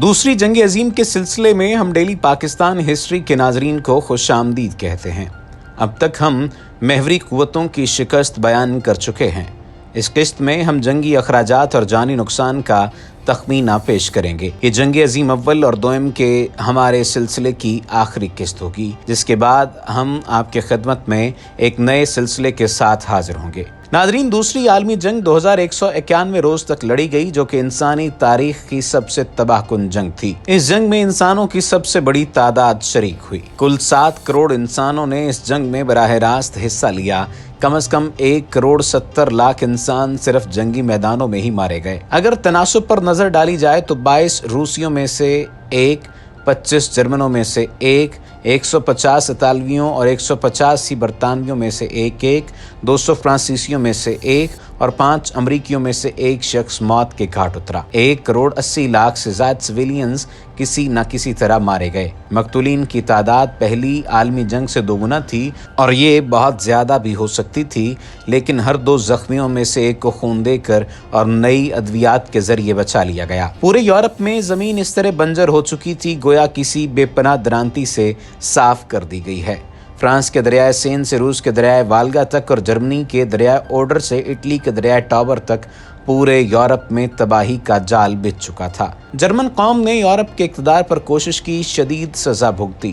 دوسری جنگ عظیم کے سلسلے میں ہم ڈیلی پاکستان ہسٹری کے ناظرین کو خوش آمدید کہتے ہیں۔ اب تک ہم محوری قوتوں کی شکست بیان کر چکے ہیں۔ اس قسط میں ہم جنگی اخراجات اور جانی نقصان کا تخمینہ پیش کریں گے۔ یہ جنگ عظیم اول اور دوم کے ہمارے سلسلے کی آخری قسط ہوگی، جس کے بعد ہم آپ کے خدمت میں ایک نئے سلسلے کے ساتھ حاضر ہوں گے۔ ناظرین، دوسری عالمی جنگ 2191 روز تک لڑی گئی، جو کہ انسانی تاریخ کی سب سے تباہ کن جنگ تھی۔ اس جنگ میں انسانوں کی سب سے بڑی تعداد شریک ہوئی۔ کل 7 کروڑ انسانوں نے اس جنگ میں براہ راست حصہ لیا۔ کم از کم 1,70,00,000 انسان صرف جنگی میدانوں میں ہی مارے گئے۔ اگر تناسب پر نظر ڈالی جائے تو 22 روسیوں میں سے 1، 25 جرمنوں میں سے 1، 150 اطالویوں اور 150 ہی برطانویوں میں سے 1، 200 فرانسیسیوں میں سے 1 اور 5 امریکیوں میں سے 1 شخص موت کے گھاٹ اترا۔ 1,80,00,000 سے زائد سویلینز کسی نہ کسی طرح مارے گئے۔ مقتولین کی تعداد پہلی عالمی جنگ سے دوگنا تھی، اور یہ بہت زیادہ بھی ہو سکتی تھی، لیکن ہر 2 زخمیوں میں سے 1 کو خون دے کر اور نئی ادویات کے ذریعے بچا لیا گیا۔ پورے یورپ میں زمین اس طرح بنجر ہو چکی تھی گویا کسی بے پناہ درانتی سے صاف کر دی گئی ہے۔ فرانس کے دریائے سین سے روس کے دریائے والگا تک اور جرمنی کے دریائے اوڈر سے اٹلی کے دریائے ٹاور تک پورے یورپ میں تباہی کا جال بچھ چکا تھا۔ جرمن قوم نے یورپ کے اقتدار پر کوشش کی، شدید سزا بھگتی۔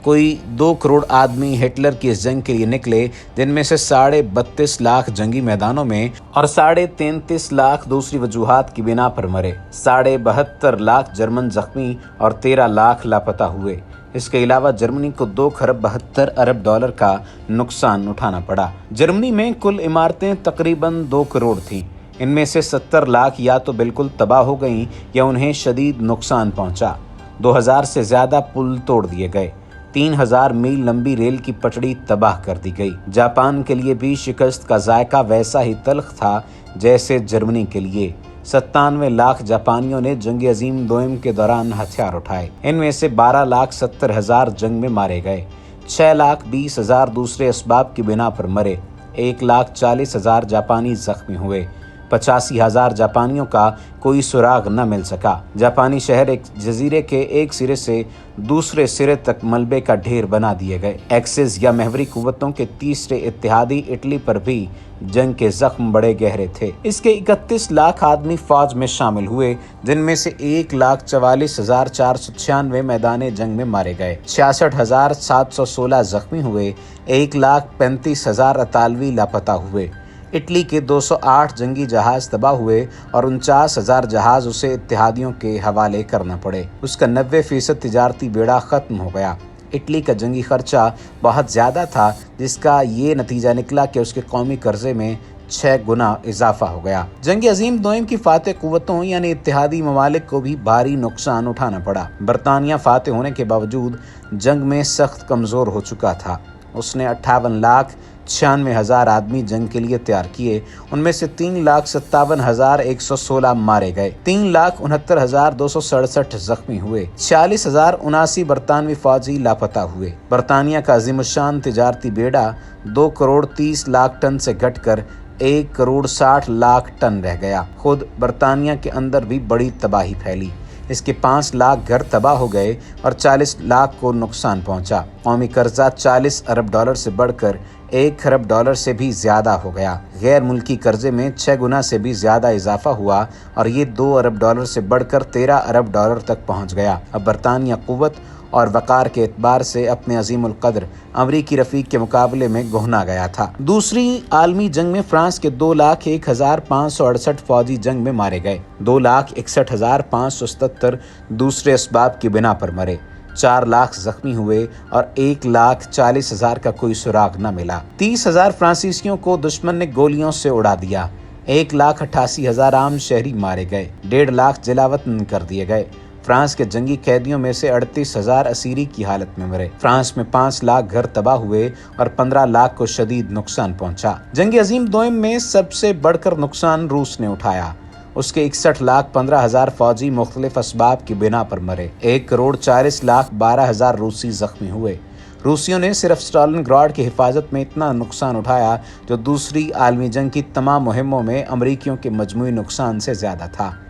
کوئی 2 کروڑ آدمی ہٹلر کی اس جنگ کے لیے نکلے، جن میں سے 32.5 لاکھ جنگی میدانوں میں اور 33.5 لاکھ دوسری وجوہات کی بنا پر مرے۔ 72.5 لاکھ جرمن زخمی اور 13 لاکھ لاپتہ ہوئے۔ اس کے علاوہ جرمنی کو $2.72 ارب کا نقصان اٹھانا پڑا۔ جرمنی میں کل عمارتیں تقریباً 2 کروڑ تھیں۔ ان میں سے 70 لاکھ یا تو بالکل تباہ ہو گئیں یا انہیں شدید نقصان پہنچا۔ 2000 سے زیادہ پل توڑ دیے گئے۔ 3000 میل لمبی ریل کی پٹڑی تباہ کر دی گئی۔ جاپان کے لیے بھی شکست کا ذائقہ ویسا ہی تلخ تھا جیسے جرمنی کے لیے۔ 97 لاکھ جاپانیوں نے جنگ عظیم دوم کے دوران ہتھیار اٹھائے۔ ان میں سے 12,70,000 جنگ میں مارے گئے۔ 6,20,000 دوسرے اسباب کی بنا پر مرے۔ 1,40,000 جاپانی زخمی ہوئے۔ 85,000 جاپانیوں کا کوئی سراغ نہ مل سکا۔ جاپانی شہر ایک جزیرے کے ایک سرے سے دوسرے سرے تک ملبے کا ڈھیر بنا دیے گئے۔ ایکسس یا محوری قوتوں کے تیسرے اتحادی اٹلی پر بھی جنگ کے زخم بڑے گہرے تھے۔ اس کے 31 لاکھ آدمی فوج میں شامل ہوئے، جن میں سے 1,44,496 میدان جنگ میں مارے گئے۔ 66,716 زخمی ہوئے۔ 1,35,000 اطالوی لاپتہ ہوئے۔ اٹلی کے 208 جنگی جہاز تباہ ہوئے اور 49,000 جہاز اسے اتحادیوں کے حوالے کرنا پڑے۔ اس کا 90% تجارتی بیڑا ختم ہو گیا۔ اٹلی کا جنگی خرچہ بہت زیادہ تھا، جس کا یہ نتیجہ نکلا کہ اس کے قومی قرضے میں 6 گنا اضافہ ہو گیا۔ جنگ عظیم دوم کی فاتح قوتوں یعنی اتحادی ممالک کو بھی بھاری نقصان اٹھانا پڑا۔ برطانیہ فاتح ہونے کے باوجود جنگ میں سخت کمزور ہو چکا تھا۔ اس نے 58,96,000 آدمی جنگ کے لیے تیار کیے۔ ان میں سے 3,57,116 مارے گئے۔ 3,69,267 زخمی ہوئے۔ 46,079 برطانوی فوجی لاپتہ ہوئے۔ برطانیہ کا عظیم الشان تجارتی بیڑا 2,30,00,000 ٹن سے گھٹ کر 1,60,00,000 ٹن رہ گیا۔ خود برطانیہ کے اندر بھی بڑی تباہی پھیلی۔ اس کے 5 لاکھ گھر تباہ ہو گئے اور 40 لاکھ کو نقصان پہنچا۔ قومی قرضہ $40 ارب سے بڑھ کر $1 خرب سے بھی زیادہ ہو گیا۔ غیر ملکی قرضے میں 6 گنا سے بھی زیادہ اضافہ ہوا اور یہ $2 ارب سے بڑھ کر $13 ارب تک پہنچ گیا۔ اب برطانیہ قوت اور وقار کے اعتبار سے اپنے عظیم القدر امریکی رفیق کے مقابلے میں گھنا گیا تھا۔ دوسری عالمی جنگ میں فرانس کے 2,01,568 فوجی جنگ میں مارے گئے۔ 2,61,577 دوسرے اسباب کی بنا پر مرے۔ 4 لاکھ زخمی ہوئے اور 1,40,000 کا کوئی سراغ نہ ملا۔ 30,000 فرانسیسیوں کو دشمن نے گولیوں سے اڑا دیا۔ 1,88,000 عام شہری مارے گئے۔ 1.5 لاکھ جلا وطن کر دیے گئے۔ فرانس کے جنگی قیدیوں میں سے 38,000 اسیری کی حالت میں مرے۔ فرانس میں 5 لاکھ گھر تباہ ہوئے اور 15 لاکھ کو شدید نقصان پہنچا۔ جنگ عظیم دوم میں سب سے بڑھ کر نقصان روس نے اٹھایا۔ اس کے 61,15,000 فوجی مختلف اسباب کی بنا پر مرے۔ 1,40,12,000 روسی زخمی ہوئے۔ روسیوں نے صرف اسٹالن گراڈ کی حفاظت میں اتنا نقصان اٹھایا جو دوسری عالمی جنگ کی تمام مہموں میں امریکیوں کے مجموعی نقصان سے زیادہ تھا۔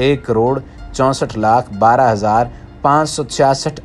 1,64,12,566